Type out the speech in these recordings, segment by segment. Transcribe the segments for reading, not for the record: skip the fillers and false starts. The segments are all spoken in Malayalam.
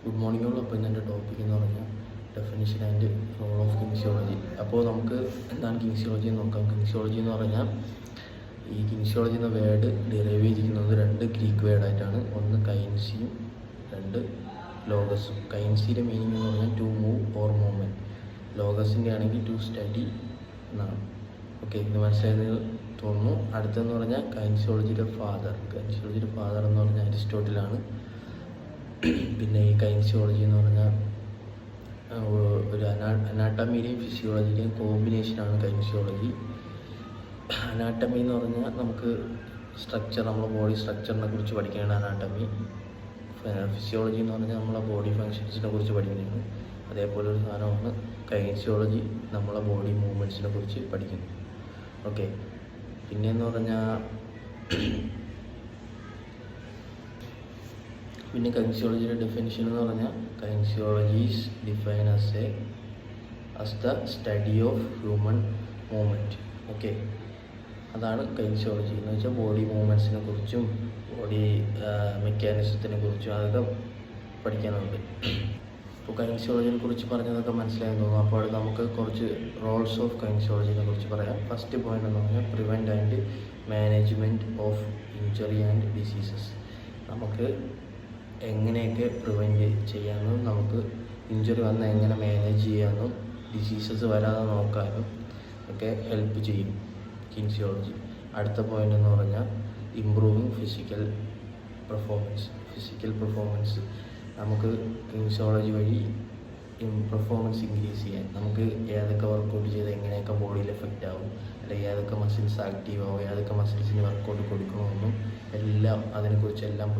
Good morning all. അപ്പോൾ ഇന്നത്തെ ടോപ്പിക് എന്ന് പറഞ്ഞാൽ definition and role of kinesiology. അപ്പോൾ നമുക്ക് എന്താണ് കിൻസിയോളജി എന്ന് നോക്കാം. കിൻസിയോളജി എന്ന് പറഞ്ഞാൽ ഈ കിൻസിയോളജി എന്ന വേർഡ് ഡിറൈവ് ചെയ്തിരിക്കുന്നത് രണ്ട് ഗ്രീക്ക് വേർഡായിട്ടാണ്. ഒന്ന് കൈൻസിയും രണ്ട് ലോഗസും. കൈൻസിയുടെ മീനിങ് എന്ന് പറഞ്ഞാൽ ടു മൂവ് ഓർ മൂവ്മെൻറ്റ്. ലോഗസിൻ്റെ ആണെങ്കിൽ ടു സ്റ്റഡി എന്നാണ്. ഓക്കെ, ഇത് മനസ്സിലായെന്ന് തോന്നുന്നു. അടുത്തെന്ന് പറഞ്ഞാൽ കൈൻസിയോളജിയുടെ ഫാദർ എന്ന് പറഞ്ഞാൽ അരിസ്റ്റോട്ടിലാണ്. പിന്നെ ഈ കൈൻസിയോളജി എന്ന് പറഞ്ഞാൽ ഒരു അനാട്ടമിയുടെയും ഫിസിയോളജിയുടെയും കോമ്പിനേഷനാണ് കൈൻസിയോളജി. അനാട്ടമി എന്ന് പറഞ്ഞാൽ നമുക്ക് സ്ട്രക്ചർ, നമ്മളെ ബോഡി സ്ട്രക്ചറിനെ കുറിച്ച് പഠിക്കുകയാണ് അനാട്ടമി. ഫിസിയോളജി എന്ന് പറഞ്ഞാൽ നമ്മളെ ബോഡി ഫങ്ഷൻസിനെ കുറിച്ച് പഠിക്കുന്നതാണ്. അതേപോലെ ഒരു സാധനമാണ് കൈൻസിയോളജി, നമ്മളെ ബോഡി മൂവ്മെൻറ്റ്സിനെ കുറിച്ച് പഠിക്കുന്നു. ഓക്കെ, പിന്നെയെന്ന് പറഞ്ഞാൽ പിന്നെ കൈൻസിയോളജിയുടെ ഡെഫിനിഷൻ എന്ന് പറഞ്ഞാൽ kinesiology is define as the study of human movement. Okay, അതാണ് കൈൻസിയോളജി എന്ന് വെച്ചാൽ ബോഡി മൂവ്മെൻറ്റ്സിനെ കുറിച്ചും ബോഡി മെക്കാനിസത്തിനെ കുറിച്ചും അതൊക്കെ പഠിക്കാനുണ്ട്. അപ്പോൾ കൈൻസിയോളജിനെ കുറിച്ച് പറഞ്ഞതൊക്കെ മനസ്സിലായെന്ന് തോന്നുന്നു. അപ്പോൾ നമുക്ക് കുറച്ച് റോൾസ് ഓഫ് കൈൻസിയോളജിനെ കുറിച്ച് പറയാം. ഫസ്റ്റ് പോയിന്റ് എന്ന് പറഞ്ഞാൽ prevent and management of injury and diseases. നമുക്ക് എങ്ങനെയൊക്കെ പ്രിവെൻറ്റ് ചെയ്യാമെന്നും നമുക്ക് ഇഞ്ചുറി വന്ന് എങ്ങനെ മാനേജ് ചെയ്യാമെന്നും ഡിസീസസ് വരാതെ നോക്കാനും ഒക്കെ ഹെൽപ്പ് ചെയ്യും കിൻസിയോളജി. അടുത്ത പോയിന്റ് എന്ന് പറഞ്ഞാൽ ഇംപ്രൂവിങ് ഫിസിക്കൽ പെർഫോമൻസ്. നമുക്ക് കിൻസിയോളജി വഴി പെർഫോമൻസ് ഇൻക്രീസ് ചെയ്യാൻ, നമുക്ക് ഏതൊക്കെ വർക്കൗട്ട് ചെയ്ത് എങ്ങനെയൊക്കെ ബോഡിയിൽ എഫക്റ്റ് ആവും, അല്ലെങ്കിൽ ഏതൊക്കെ മസിൽസ് ആക്റ്റീവ് ആവും, ഏതൊക്കെ മസിൽസിന് വർക്കൗട്ട് കൊടുക്കണമെന്നും എല്ലാം അതിനെക്കുറിച്ചെല്ലാം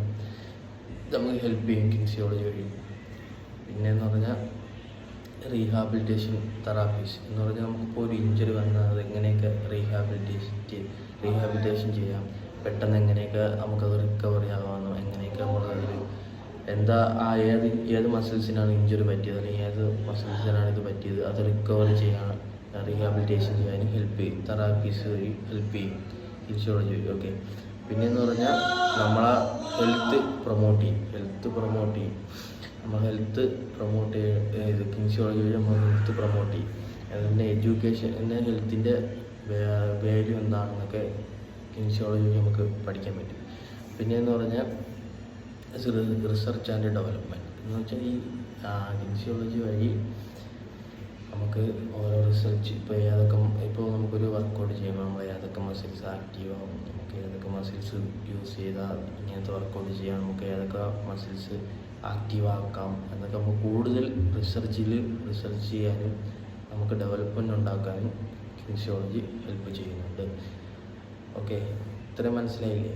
നമുക്ക് ഹെൽപ്പ് ചെയ്യും കിൻസിയോളജി വഴി. പിന്നെയെന്ന് പറഞ്ഞാൽ റീഹാബിലിറ്റേഷൻ തെറാപ്പീസ് എന്ന് പറഞ്ഞാൽ നമുക്കിപ്പോൾ ഒരു ഇഞ്ചുറി വന്നാൽ അത് എങ്ങനെയൊക്കെ റീഹാബിലിറ്റേഷൻ ചെയ്യാം, പെട്ടെന്ന് എങ്ങനെയൊക്കെ നമുക്കത് റിക്കവറി ആകാമെന്നോ, എങ്ങനെയൊക്കെ നമ്മളതിൽ ഏത് മസിൽസിനാണ് ഇഞ്ചുറി പറ്റിയത് അല്ലെങ്കിൽ ഏത് മസിൽസിനാണ് ഇത് പറ്റിയത് അത് റിക്കവറി ചെയ്യാൻ, റീഹാബിലിറ്റേഷൻ ചെയ്യാൻ ഹെൽപ്പ് ചെയ്യും. തെറാപ്പീസ് വഴി ഹെൽപ്പ് ചെയ്യും കിൻസിയോളജി വഴി. ഓക്കെ, പിന്നെയെന്ന് പറഞ്ഞാൽ നമ്മളെ ഹെൽത്ത് പ്രൊമോട്ട് ചെയ്യും. നമ്മൾ ഹെൽത്ത് പ്രൊമോട്ട് ചെയ്ത് കിൻസിയോളജി വഴി നമ്മൾ ഹെൽത്ത് പ്രൊമോട്ട് ചെയ്യും. അതിൻ്റെ എഡ്യൂക്കേഷൻ, പിന്നെ ഹെൽത്തിൻ്റെ വാല്യൂ എന്താണെന്നൊക്കെ കിൻസിയോളജി വഴി നമുക്ക് പഠിക്കാൻ പറ്റും. പിന്നെയെന്ന് പറഞ്ഞാൽ റിസർച്ച് ആൻഡ് ഡെവലപ്മെൻറ്റ് എന്ന് വെച്ചാൽ ഈ കിൻസിയോളജി വഴി നമുക്ക് ഓരോ റിസർച്ച്, ഇപ്പോൾ നമുക്കൊരു വർക്കൗട്ട് ചെയ്യുമ്പോൾ നമ്മൾ ഏതൊക്കെ മസിൽസ് ആക്റ്റീവ് ആവും, നമുക്ക് ഏതൊക്കെ മസിൽസ് യൂസ് ചെയ്താൽ ഇങ്ങനത്തെ വർക്കൗട്ട് ചെയ്യാൻ, നമുക്ക് ഏതൊക്കെ മസിൽസ് ആക്റ്റീവ് ആക്കാം എന്നൊക്കെ നമുക്ക് കൂടുതൽ റിസർച്ച് ചെയ്യാനും നമുക്ക് ഡെവലപ്മെൻറ്റ് ഉണ്ടാക്കാനും കിൻസിയോളജി ഹെൽപ്പ് ചെയ്യുന്നുണ്ട്. ഓക്കെ, ഇത്രയും മനസ്സിലായില്ലേ?